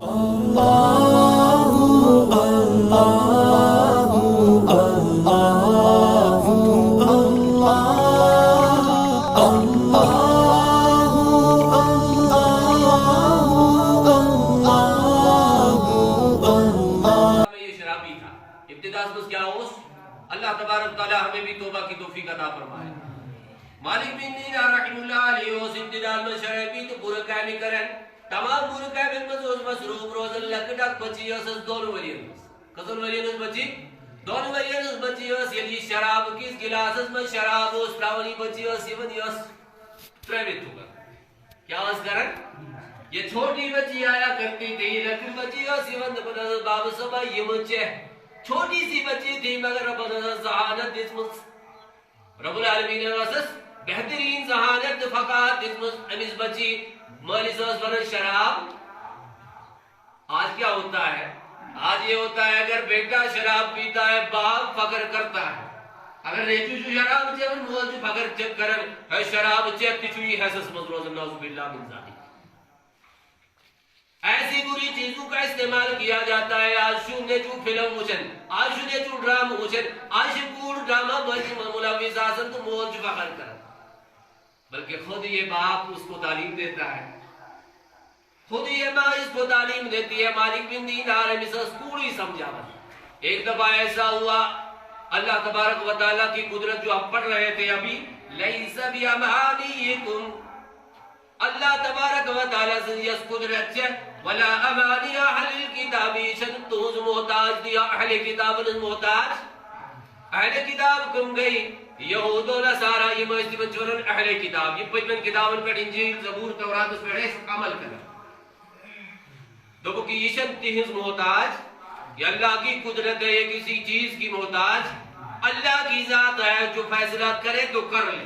اللہ تبارک تعالیٰ ہمیں بھی توبہ کی توفیق عطا فرمائے. مالک بن دینار رحمہ اللہ علیہ اس ابتدال میں شرعی تو پورا کہنی کریں تمام پورا کہنی میں مصروف روز اللہ کے ڈاک بچی اساس دونوں ورین کسن ورین بچی دونوں ورین بچی اس یعنی شراب کس گلاس میں شراب اس پراونی بچی اس یہ اس پرائیویٹ ہوگا کیا اس کرن یہ چھوٹی بچی آیا کرتی تھی لیکن بچی اس یہ باب صبح یہ مچے چھوٹی سی بچی تھی مگر رب ذہانت دسمت رب العالمین واسس بہترین ذہانت فقات دسمت امس بچی مالی سوس بنا شراب. آج کیا ہوتا ہے آج یہ ہوتا ہے اگر بیٹا شراب پیتا ہے باپ فخر کرتا ہے اگر ریچو جو شراب چیون مول جو فخر چک کرن ہے شراب چیت تچوئی حسس مزروز نعوذ باللہ من ذالک. ایسی بری چیزوں کا استعمال کیا جاتا ہے. آج شو نے جو فلم وچن آج شو نے جو ڈرام وچن آج شکور ڈرامہ بچی ملوی ساسن تو مول جو فخر کر بلکہ خود یہ باپ اس کو تعلیم دیتا ہے خود یہ ماں اس کو تعلیم دیتی ہے. مالک بن دینار مثل اسکول ہی سمجھا بس. ایک دفعہ ایسا ہوا اللہ تبارک و تعالیٰ کی قدرت جو ہم پڑھ رہے تھے ابھی لیس بیامانیکم اللہ تبارک و تعالیٰ سے یہ قدرت ہے ولا امانی اہل الکتاب شن توز محتاج دیا اہل کتاب نے محتاج اہل کتاب کم گئی یہود و نصارہ یہ مجھتی بچورن اہل کتاب یہ پجمن کتابن پر انجیل زبور تورات اس پر ایسا عمل کرنا دو کی شن تیز محتاج یہ اللہ کی قدرت ہے یہ کسی چیز کی محتاج اللہ کی ذات ہے جو فیصلہ کرے تو کر لے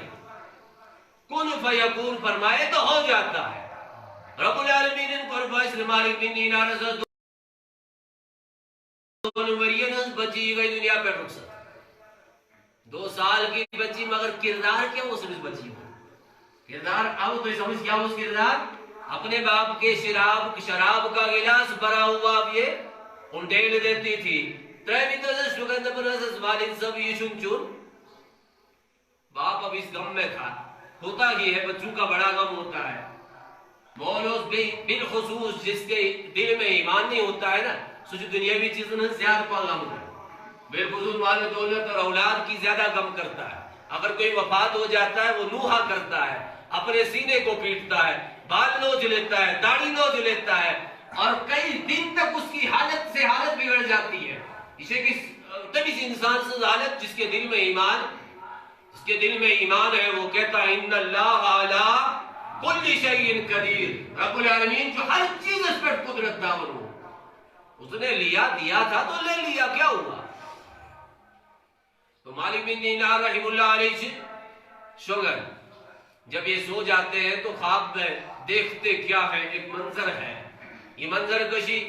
کن فیکون فرمائے تو ہو جاتا ہے. رب العالمین ان پر فیصل مالک بن دینار رضا دونوں ورینس بچی گئی دنیا پر رخصت 2 سال کی بچی مگر کردار کیا وہ سمجھ بچی ہو کردار اب تو سمجھ کیا اس کردار اپنے باپ کے شراب کا گلاس بھرا ہوا اب یہ انڈیل دیتی تھی ترہمی تو سے شکند برس والد سب یہ شن چون باپ اب اس غم میں تھا. ہوتا ہی ہے بچوں کا بڑا غم ہوتا ہے مولوس بالخصوص جس کے دل میں ایمان نہیں ہوتا ہے نا سوچ دنیاوی چیزوں نے زیادہ کو غم ہوتا ہے بالخصوص والے دولت اور اولاد کی زیادہ غم کرتا ہے. اگر کوئی وفات ہو جاتا ہے وہ نوحہ کرتا ہے اپنے سینے کو پیٹتا ہے بال نوچ لیتا ہے داڑھی نوچ لیتا ہے اور کئی دن تک اس کی حالت سے حالت بگڑ جاتی ہے. اسے کس تبھی انسان سے حالت جس کے دل میں ایمان ہے وہ کہتا ہے ان اللہ علی کل شیء قدیر رب العالمین جو ہر چیز اس پر قدرت داور ہو اس نے دیا تھا تو لے لیا کیا ہوا. تو مالک بن دینار رحمہ اللہ علیہ شوگر جب یہ سو جاتے ہیں تو خواب میں دیکھتے کیا ہے ایک منظر ہے یہ منظر کشی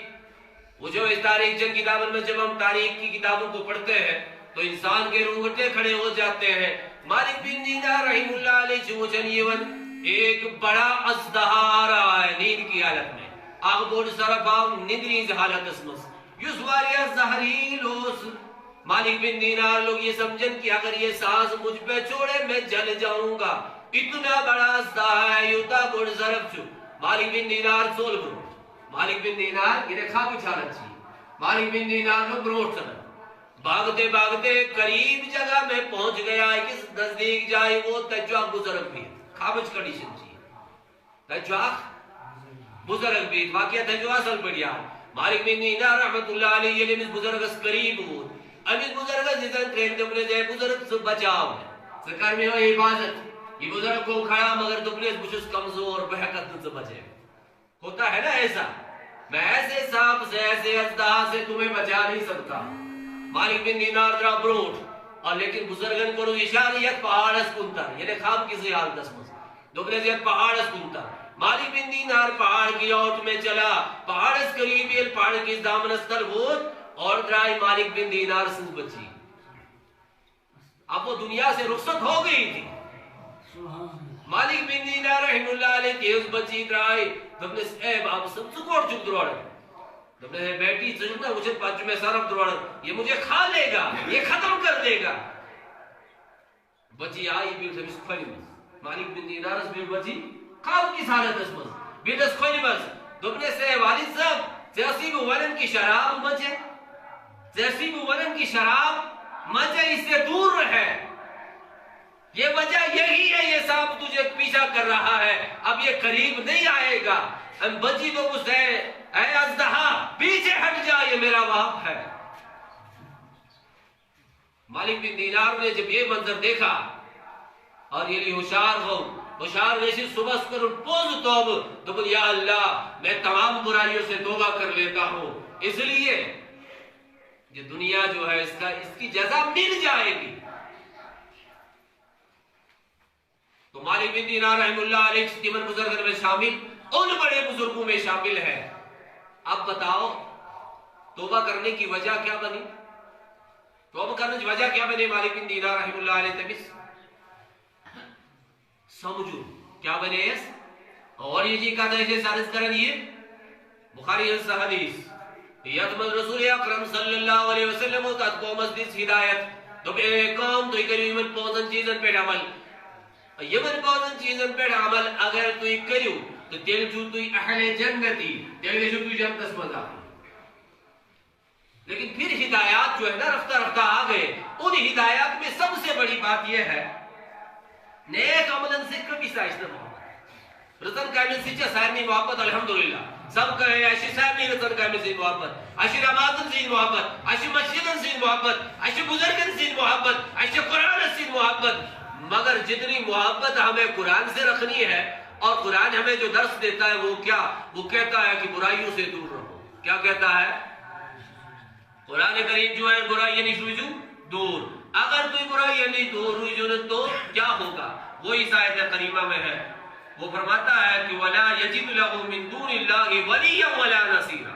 وہ جو اس تاریخ چند کتابوں میں جب ہم تاریخ کی کتابوں کو پڑھتے ہیں تو انسان کے رونگٹے کھڑے ہو جاتے ہیں. مالک بن دینار رحمہ اللہ علیہ چوچن یون ایک بڑا اژدہا آ رہا ہے نیند کی حالت میں آگ بوڑ سرفاو ندریز حالت اسمس یس واریا زہریل ہوس. مالک بن دینار لوگ یہ سمجھن کہ اگر یہ سانس مجھ پہ چھوڑے میں جل جاؤں گا اتنا بڑا اژدہا ہے یوتا بوڑ سرف چھو. مالک بن دینار سول برو مالک بن دینار یہ رکھا کچھ حالت چاہیے. مالک بن دینار لوگ بروٹ سنن بھاگتے بھاگتے قریب جگہ میں پہنچ گیا کس نزدیک جائے وہ تجواق بزرگ بھی خوابچ کنڈیشن چاہیے تجواق بزرگ بھی واقعہ تجواق اصل پڑیا. مالک بن دینار رحمت اللہ علیہ یہ بزرگ اس قریب ہو اب اس بزرگ جیسا ٹرین دبنے جائے بزرگ سے بچاؤ ہے سرکار میں ہو حفاظت یہ بزرگ کو کھڑا مگر دبنے بچوس کمزور بحقت سے بچے ہوتا ہے نا ایسا میں ایسے سانپ سے ایسے اژدہا سے تمہیں بچا نہیں سکتا. مالک بن دینار درا بروٹ اور لیکن بزرگن کو اشاریت پہاڑ اس کنتر یعنی خواب کسی حال دسمس دوبلے زیاد پہاڑ اس کنتر. مالک بن دینار پہاڑ کی اوٹ میں چلا پہاڑ اس قریبی پہاڑ کی دامن استر بود اور درائی مالک بن دینار سنس بچی. اب وہ دنیا سے رخصت ہو گئی تھی. مالک بن دینار رحم اللہ علیہ کی اس بچی درائی دبنس اے باب سب سکوڑ چک دروڑ دوپنے بیٹی نا مجھے پانچ میں سارا دروڑ یہ مجھے کھا لے گا، یہ ختم کر دے گا. بچی آئی بیل سے کھولی مز مالک بن دینار بیل بچی خواب کی حالت اس مز بیل اس کھولی مز دوپنے سے والد صاحب جیسی بھی ولن کی شراب مجھے، جیسی بھی ولن کی شراب مجھے اس سے دور رہے. یہ وجہ یہی ہے یہ سانپ تجھے پیچھا کر رہا ہے، اب یہ قریب نہیں آئے گا. بچی تو اس ہے اے اژدہا پیچھے ہٹ جا، یہ میرا باپ ہے. مالک بن دینار نے جب یہ منظر دیکھا اور یہ ہوشیار ہو، ہوشیار ویسی صبح کر پوز توب تو بول یا اللہ میں تمام برائیوں سے توبہ کر لیتا ہوں، اس لیے یہ دنیا جو ہے اس کی جزا مل جائے گی. تو مالک بن دینار رحم اللہ علیہ تیمن بزرگ میں شامل ان بڑے بزرگوں میں شامل ہے. اب بتاؤ توبہ کرنے کی وجہ کیا بنی؟ توبہ کرنے کی وجہ کیا بنے مالک بن دینار رحم اللہ علیہ تبس سمجھو کیا بنے اس. اور یہ جی کا درجے سارس کرن یہ بخاری حدیث یتمن رسول اکرم صلی اللہ علیہ وسلم تات کو مسجد ہدایت تو بے قوم تو کریم پوزن چیزن پہ عمل یمن پوزن چیزن پہ عمل اگر تو کریو تو تیل جو تو اہل جنتی تیل جو تو جنت مزا. لیکن پھر ہدایات جو ہے نا رفتہ رفتہ آ گئے. ان ہدایات میں سب سے بڑی بات یہ ہے نیک عملن سے کبھی سائش نہ محبت رضن کامل سے سارنی محبت الحمدللہ سب کہے اشی سارنی رضن کامل سے محبت اشی نمازن سے محبت اشی مسجدن سے محبت اشی بزرگن سے محبت اشی قرآن سے محبت. مگر جتنی محبت ہمیں قرآن سے رکھنی ہے اور قرآن ہمیں جو درس دیتا ہے وہ کیا؟ وہ کہتا ہے کہ برائیوں سے دور رہو. کیا کہتا ہے قرآن کریم جو ہے برائی نہیں شوجو دور. اگر تو برائی نہیں دور ہوئی جو تو کیا ہوگا؟ وہی آیت کریمہ میں ہے وہ فرماتا ہے کہ وَلَا يَجِدُ لَهُ مِن دُونِ اللَّهِ وَلِيًّا وَلَا نَصِيرًا.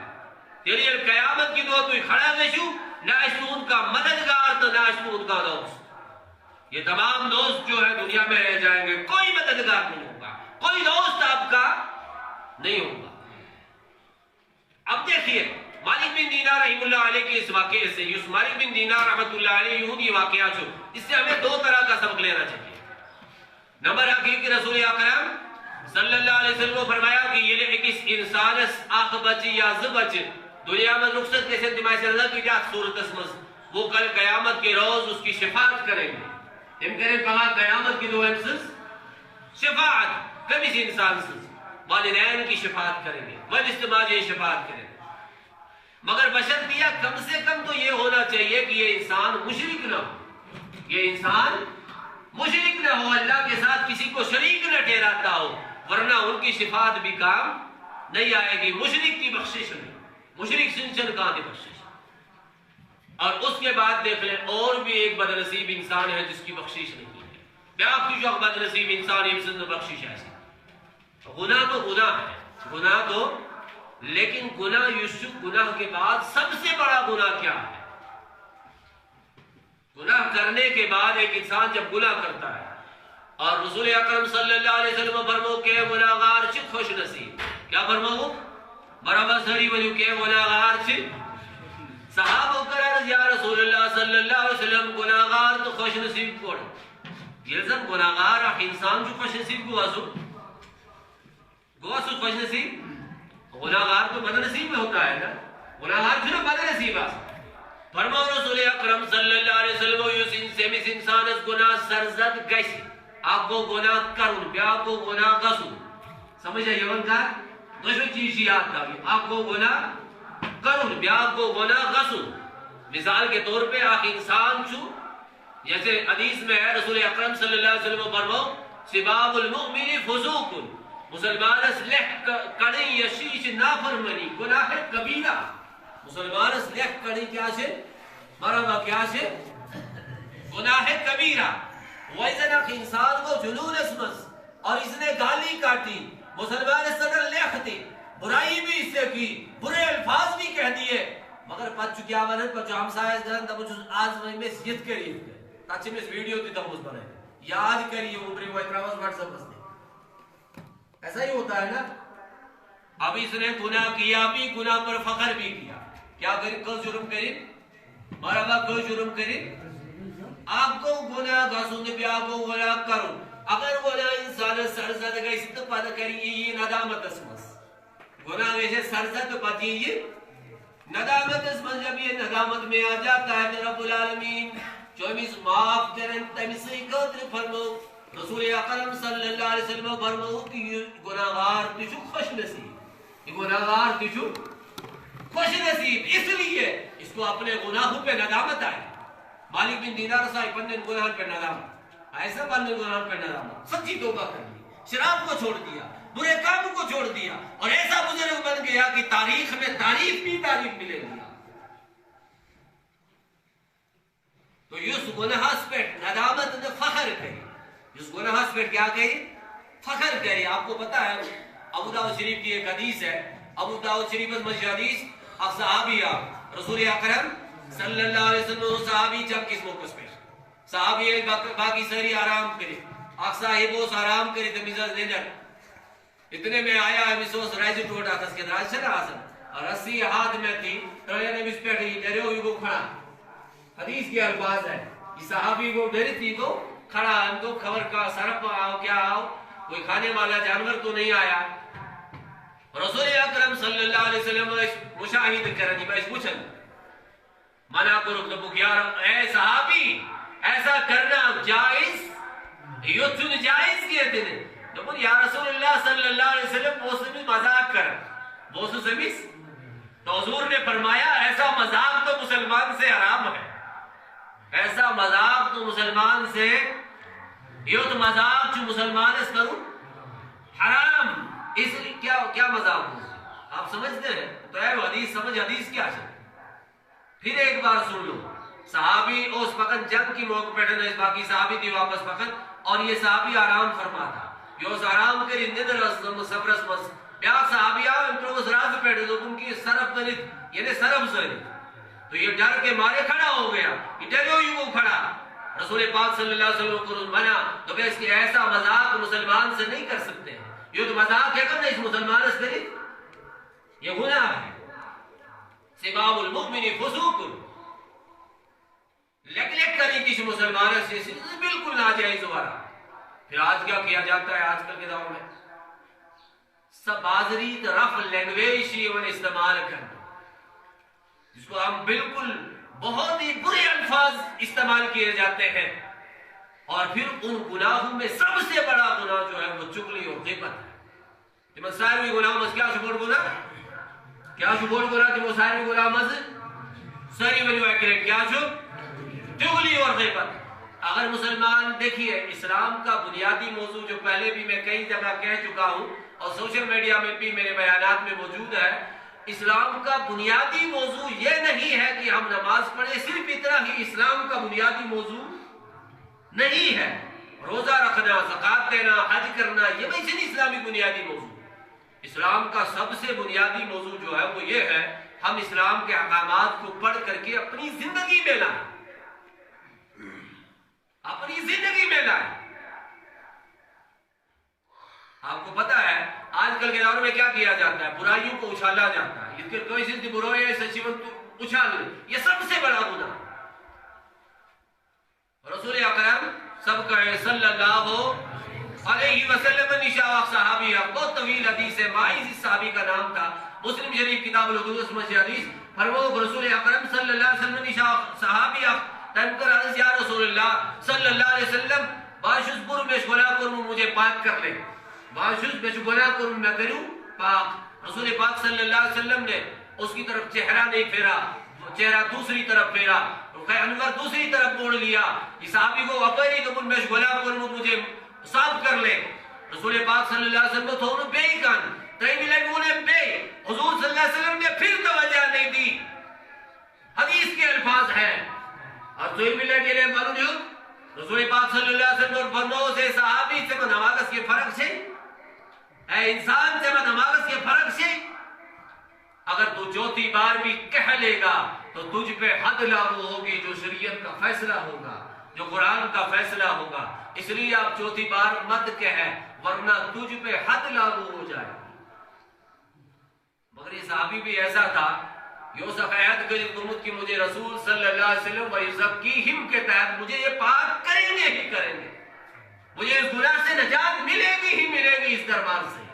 تیری قیامت کی دعا تو کھڑا گشو نہ اشتو ان کا مددگار تو نہ اشتو ان کا دوست. یہ تمام دوست جو ہے دنیا میں رہ جائیں گے، کوئی مددگار نہیں ہوگا، کوئی دوست آپ کا نہیں ہوگا. اب دیکھیے مالک بن دینار رحم اللہ علیہ کے اس واقعے سے مالک بن دینار رحمت اللہ علیہ یہودی واقعات جو اس سے ہمیں دو طرح کا سبق لینا چاہیے. نمبر حقیقی رسول اکرم صلی اللہ علیہ وسلم کو فرمایا کہ یہ ایک اس انسان آخ بچی یا زبچ دنیا میں رخصت کے سے دماغ سے اللہ کی جات صورت اسمس وہ کل قیامت کے روز اس کی شفاعت کریں گے. ہم کریں کہا قیامت کی دو امسس شفاعت کبھی سے انسان سے والدین کی شفاعت کریں گے والاستماعی شفاعت کریں گے. مگر بشر دیا کم سے کم تو یہ ہونا چاہیے کہ یہ انسان مشرک نہ ہو، یہ انسان مشرک نہ ہو، اللہ کے ساتھ کسی کو شریک نہ ٹھہراتا ہو، ورنہ ان کی شفاعت بھی کام نہیں آئے گی. مشرک کی بخشش نہیں، مشرک سنچن کہاں کی بخشش. اور اس کے بعد دیکھ لیں اور بھی ایک بدنصیب انسان ہے جس کی بخشش نہیں ہے. بیاق کی جو بدنصیب انسان ہے جس کی بخشش ایسی. گناہ تو گناہ ہے، گناہ تو، لیکن گناہ یوسف گناہ کے بعد سب سے بڑا گناہ کیا ہے؟ گناہ کرنے کے بعد ایک انسان جب گناہ کرتا ہے اور رسول اکرم صلی اللہ علیہ وسلم فرمو کہ گناہگار چھ خوش نصیب. کیا فرمو؟ برابر سری ولیو کہ گناہگار چھ. صحابہ کرار یا رسول اللہ صلی اللہ علیہ وسلم گناہگار تو خوش نصیب کوڑ. یلزم گناہگار انسان جو خوش نصیب کو آسو خوش نصیب. گناہگار تو بد نصیب میں ہوتا ہے نا، گناہگار جو نا بد نصیب آسو. فرماؤ رسول اکرم صلی اللہ علیہ وسلم سیمیس انسان اس گناہ سرزد گیسی آپ کو گناہ کرن بیا آپ کو گناہ غسو. سمجھا یون کا دوشو چیز یاد تھا آپ کو گناہ کرن بیا آپ کو گناہ غسو. مثال کے طور پہ آپ انسان چھو جیسے حدیث میں ہے رسول اکرم صلی اللہ علیہ وسلم فرماؤ سباب المؤمن فسوق مسلمان اس لہ کڑی یشیش نافرمنی گناہ کبیرہ. مسلمان اس لہ کڑی کیا سے مرمہ کیا سے گناہ کبیرہ. ویزن اخ انسان کو جنون اسمس اور اس نے گالی کاٹی مسلمان اس صدر لہ تھی برائی بھی اس سے کی برے الفاظ بھی کہہ دیے مگر پچھو کیا بنت پچھو ہم سائز گرن تب جو آج میں سیت کری تاچی میں اس ویڈیو تی تب اس بنے یاد کریے اوپری وہ اتراواز واٹس اپ اس نے ایسا ہی ہوتا ہے نا. اب اس نے گناہ کیا بھی، گناہ پر فخر بھی کیا. کیا کریں؟ کوئی جرم کریں مرحبا، کوئی جرم کریں آپ کو گناہ گسون بھی آپ کو گناہ کرو. اگر گناہ انسان سرزد گئی تو پتہ کری یہ ندامت اسمس گناہ ویسے سرزد پتہ یہ ندامت اسمس. جب یہ ندامت میں آ جاتا ہے تو رب العالمین جو ہمیں معاف کریں تمہیں سے قدر فرمو. رسول اکرم صلی اللہ علیہ وسلم فرمو کہ یہ گناہگار تجھو خوش نصیب، یہ گناہگار تجھو خوش نصیب. اس لیے اس کو اپنے گناہوں پہ ندامت آئی. مالک بن دینار صاحب پندن گناہ پہ ندامت، ایسا پندن گناہ پہ ندامت، سچی توبہ کر لی، شراب کو چھوڑ دیا، برے کاموں کو چھوڑ دیا، اور ایسا بزرگ بن گیا کہ تاریخ میں تعریف بھی تعریف ملے گی. تو اس گناہ پہ ندامت نے فخر کری، اس گناہ پہ کیا کری؟ فخر کری. آپ کو پتا ہے ابو داؤد شریف کی ایک حدیث ہے، ابو داؤد شریف میں حدیث اب صحابی رسول اکرم صلی اللہ علیہ وسلم صحابی جب کس موقع پہ صحابی باقی ساری آرام کرے آپ صاحب اس آرام کرے تو مزاج دے جائے اتنے میں آیا ہے مسوس رائج ٹوٹ آتا اس کے دراز چلا آسن اور رسی ہاتھ میں تھی رہے نے اس پہ گئی ڈرے ہوئی کو کھڑا. حدیث کی الفاظ ہے یہ صحابی کو ڈری تھی تو کھڑا ہم تو خبر کا سرپ آؤ کیا آؤ کوئی کھانے والا جانور تو نہیں آیا. رسول اکرم صلی اللہ علیہ وسلم مشاہد کرنی میں اس پوچھن منع کرو تو یار اے صحابی ایسا کرنا جائز یہ چن جائز کیے تھے تو یا رسول اللہ صلی اللہ علیہ وسلم وہ سے بھی مذاق کر وہ سے بھی تو حضور نے فرمایا ایسا مذاق تو مسلمان سے حرام ہے، ایسا مذاق تو مسلمان سے یہ تو مذاق جو مسلمان اس کروں حرام. اس لیے کیا مذاق ہو آپ سمجھتے ہیں تو اے حدیث سمجھ حدیث کیا ہے. پھر ایک بار سن لو صحابی اس وقت جنگ کی موقع پیٹھے باقی صحابی تھی واپس وقت اور یہ صحابی آرام فرما تھا یہ اس آرام کے ندر سفرس مس بیاق صحابی آئے ان اس راز پیٹھے تو ان کی سرف کنید یعنی سرف زنید تو یہ ڈر کے مارے کھڑا ہو گیا یہ ڈر ہوئی وہ کھڑا. رسول پاک صلی اللہ علیہ وسلم کو منع تو کہ اس کی ایسا مذاق مسلمان سے نہیں کر سکتے یہ تو مذاق ہے کرنا اس مسلمان اس پر یہ گناہ ہے. سباب المؤمن فسوق لگ کری کسی مسلمان سے بالکل ناجائز ہوا. پھر آج کیا کیا جاتا ہے آج کل کے دور میں سب بازری رف لینگویج استعمال کرنا جس کو ہم بالکل بہت ہی برے الفاظ استعمال کیے جاتے ہیں اور پھر ان گناہوں میں سب سے بڑا گناہ جو ہے وہ چغلی اور غیبت ہے. مسائل گناہ مز کیا شبور گناہ کیا شبور گناہ کہ مسائل گناہ مز ساری ویلیو ایکریٹ کیا شو چغلی اور غیبت. اگر مسلمان دیکھیے اسلام کا بنیادی موضوع جو پہلے بھی میں کئی جگہ کہہ چکا ہوں اور سوشل میڈیا میں بھی میرے بیانات میں موجود ہے اسلام کا بنیادی موضوع یہ نہیں ہے کہ ہم نماز پڑھیں صرف اتنا ہی اسلام کا بنیادی موضوع نہیں ہے. روزہ رکھنا زکوٰۃ دینا حج کرنا یہ بھی نہیں اسلامی بنیادی موضوع. اسلام کا سب سے بنیادی موضوع جو ہے وہ یہ ہے ہم اسلام کے احکامات کو پڑھ کر کے اپنی زندگی میں لائیں اپنی زندگی میں لائیں. آپ کو پتا ہے آج کل کے دور میں کیا کیا جاتا ہے برائیوں کو اچھالا جاتا ہے اس کے کوئی سی برائی ہے سچیون اچھال یہ سب سے بڑا گناہ. رسول اکرم سب کا صلی اللہ علیہ وسلم نشاء صحابی بہت طویل حدیث ہے مائز اس صحابی کا نام تھا مسلم شریف کتاب الحدود میں حدیث فرمو رسول اکرم صلی اللہ علیہ وسلم نشاء صحابی تنکر حدیث یا رسول اللہ صلی اللہ علیہ وسلم باشوز پر میں گناہ کروں مجھے پاک کر لے باشوز میں گناہ کروں میں کروں پاک. رسول پاک صلی اللہ علیہ وسلم نے اس کی طرف چہرہ نہیں پھیرا چہرہ دوسری طرف پھیرا انور دوسری طرف موڑ لیا یہ صحابی کو اپنی تو میں گناہ کروں مجھے صاف کر لے. رسول پاک صلی اللہ علیہ وسلم تو انہوں بے ہی کان تیمی لگوں نے بے حضور صلی اللہ علیہ وسلم نے پھر توجہ نہیں دی. حدیث کے الفاظ ہیں اور تو ملے کے لیے معلوم جو رسول پاک صلی اللہ علیہ وسلم اور فرمو سے صحابی سے نماز کے فرق سے اے انسان سے نماز کے فرق سے اگر تو چوتھی بار بھی کہہ لے گا تو تجھ پہ حد لاگو ہوگی جو شریعت کا فیصلہ ہوگا جو قرآن کا فیصلہ ہوگا. اس لیے آپ چوتھی بار مت کہیں ورنہ تجھ پہ حد لاگو ہو جائے گی. صحابی بھی ایسا تھا یوسف عہد گمت کی مجھے رسول صلی اللہ علیہ وسلم و یزکیہم کے تحت مجھے یہ پاک کریں گے ہی کریں گے، مجھے اس گناہ سے نجات ملے گی ہی ملے گی اس دربار سے.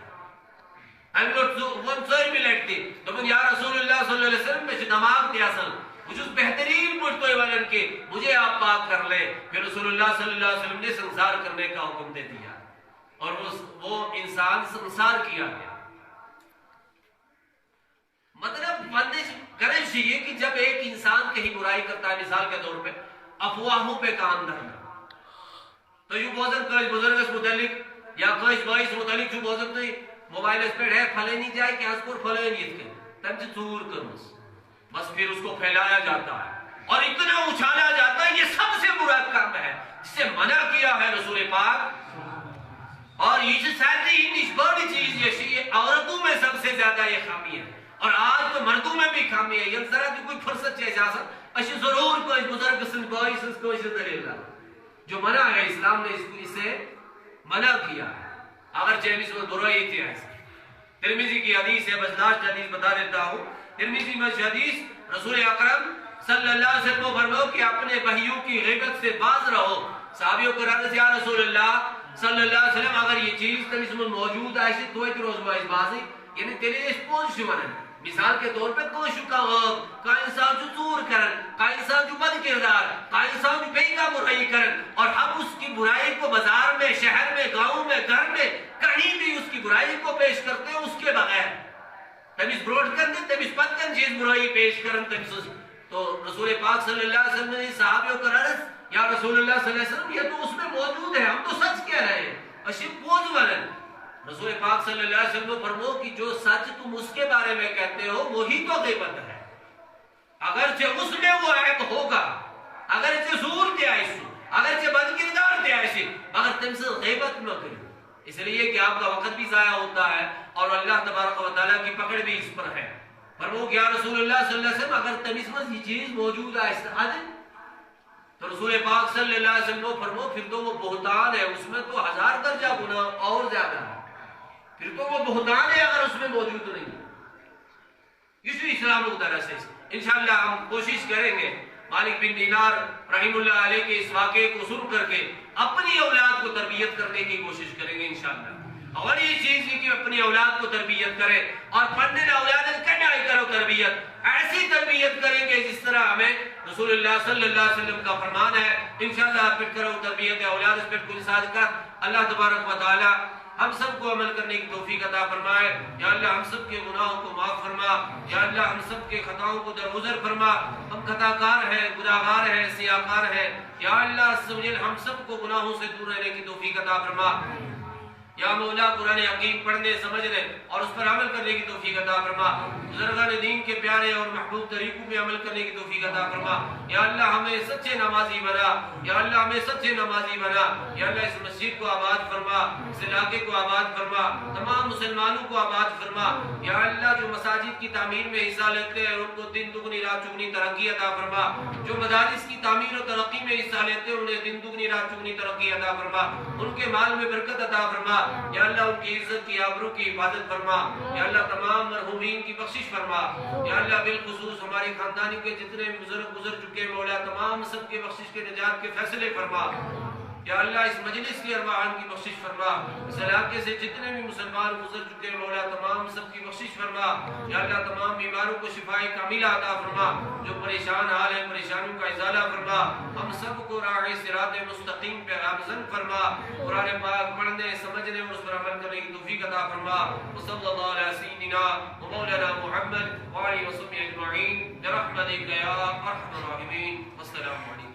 I'm not one soy milekti. Domin ya Rasulullah sallallahu alaihi wasallam میں دماغ دیا سن مجھے اس بہترین پڑھتوئی والن کے مجھے آپ پاک کر لے. پھر رسول اللہ صلی اللہ علیہ وسلم نے سنسار کرنے کا حکم دے دیا اور وہ انسان سنسار کیا گیا. مطلب بندش کرے چاہیے کہ جب ایک انسان کہیں برائی کرتا ہے، مثال کے طور پہ افواہوں پہ کام دھرنا، تو یہ بوزن کوئی بزرگ اس متعلق یا کوئی بائی سے متعلق جو بوزن تو موبائل اس پہ ہے پھلے نہیں جائے کہ اس کو پھلے نہیں تھے تم سے چور کرنس، بس پھر اس کو پھیلایا جاتا ہے اور اتنا اچھالا جاتا ہے. یہ سب سے برا کام ہے جس سے منع کیا ہے رسول پاک. اور یہ جو ساری بڑی چیز یہ عورتوں میں سب سے زیادہ یہ خامی ہے اور آج تو مردوں میں بھی خامی ہے. یہ ذرا کوئی فرصت چاہیے اجازت اچھی ضرور کوئی بزرگ سن کوئی سن کوئی سے دلیل جو منع ہے. اسلام نے اس سے منع کیا ہے اگر چاہے اس میں برائی تھی. ایسا ترمذی کی حدیث ہے، برداشت حدیث بتا دیتا ہوں. ترمذی میں حدیث رسول اکرم صلی اللہ علیہ وسلم کو فرماؤ کہ اپنے بھائیوں کی غیبت سے باز رہو. صحابیوں کو رہا یا رسول اللہ صلی اللہ علیہ وسلم اگر یہ چیز تم اس میں موجود ہے تو ایک روز باعث بازی یعنی تیرے اس پہنچ شمن ہے. مثال کے طور پہ کوئی شکا کا انسان جو چور کرن، کا انسان جو بد کردار، کا انسان جو بے کا برائی کرن اور ہم اس کی برائی کو بازار میں، شہر میں، گاؤں میں، گھر میں کہیں بھی اس کی برائی کو پیش کرتے ہیں اس کے بغیر تمیز بروڈ کرتے تمیز پت کن چیز برائی پیش کرن تمیز. تو رسول پاک صلی اللہ علیہ وسلم نے صحابیوں کو عرض یا رسول اللہ صلی اللہ علیہ وسلم یہ تو اس میں موجود ہے، ہم تو سچ کہہ رہے ہیں. اشی پوز والن رسول پاک صلی اللہ علیہ وسلم فرمو کہ جو سچ تم اس کے بارے میں کہتے ہو وہی تو غیبت ہے. اگرچہ اس میں وہ عیب ہوگا، اگرچہ زور دیا اسو، اگرچہ بد کردار دیا اسے، مگر تم سے غیبت نہ کرو. اس لیے کہ آپ کا وقت بھی ضائع ہوتا ہے اور اللہ تبارک و تعالیٰ کی پکڑ بھی اس پر ہے. فرمو کہ یا رسول اللہ صلی اللہ علیہ وسلم اگر تم اس میں یہ چیز موجود ہے تو رسول پاک صلی اللہ علیہ وسلم فرمو پھر تو وہ بہتان ہے، اس میں تو 1000 درجہ گناہ اور زیادہ ہے. پھر تو وہ بہتان ہے اگر اس میں موجود نہیں. اسی اسلام کو درس ہے. انشاءاللہ ہم کوشش کریں گے مالک بن دینار رحم اللہ علیہ کے اس واقعے کو سن کر کے اپنی اولاد کو تربیت کرنے کی کوشش کریں گے انشاءاللہ. اور یہ چیز ہے کہ اپنی اولاد کو تربیت کریں اور پڑھنے اولاد کہنا کرو تربیت ایسی تربیت کریں گے جس طرح ہمیں رسول اللہ صلی اللہ علیہ وسلم کا فرمان ہے. انشاءاللہ پھر کرو تربیت اولاد اس پر کل ساتھ کر اللہ تبارک و تعالی ہم سب کو عمل کرنے کی توفیق عطا فرمائے. یا اللہ ہم سب کے گناہوں کو معاف فرما، یا اللہ ہم سب کے خطاؤں کو درگزر فرما. ہم خطا کار ہیں، گناہگار ہیں، سیاہکار ہیں. یا اللہ ہم سب کو گناہوں سے دور رہنے کی توفیق عطا فرما. یا مولا قرآن حکیم پڑھنے سمجھنے اور اس پر عمل کرنے کی توفیق عطا فرما. بزرگان دین کے پیارے اور محبوب طریقوں میں عمل کرنے کی توفیق عطا فرما. یا اللہ ہمیں سچے نمازی بنا، یا اللہ ہمیں سچے نمازی بنا. یا اللہ اس مسجد کو آباد فرما، اس علاقے کو آباد فرما، تمام مسلمانوں کو آباد فرما. یا اللہ جو مساجد کی تعمیر میں حصہ لیتے ہیں ان کو دن دگنی رات چگنی ترقی عطا فرما. جو مدارس کی تعمیر و ترقی میں حصہ لیتے ہیں انہیں دن دگنی رات چگنی ترقی عطا فرما. ان کے مال میں برکت عطا فرما. یا اللہ ان کی عزت کی آبرو کی حفاظت فرما. یا اللہ تمام مرحومین کی بخشش فرما. یا اللہ بالخصوص ہماری خاندانی کے جتنے بھی بزرگ گزر چکے مولا تمام سب کے بخشش کے نجات کے فیصلے فرما. یا اللہ اس مجلس کی ارواحان کی بخشش فرما. اس علاقے سے جتنے بھی مسلمان گزر چکے مولا تمام سب کی بخشش فرما. یا اللہ تمام بیماروں کو شفاء کاملہ عطا فرما. جو پریشان حال ہے پریشانیوں کا ازالہ فرما. ہم سب کو راہ صراط مستقیم پہ گامزن فرما. قرآن پاک پڑھنے سمجھنے اور اس پر عمل کرنے کی توفیق عطا فرما. وصلی اللہ علیہ سیدنا و مولانا محمد وعلی وصحبہ اجمعین برحمتک یا ارحم الراحمین. والسلام علیکم.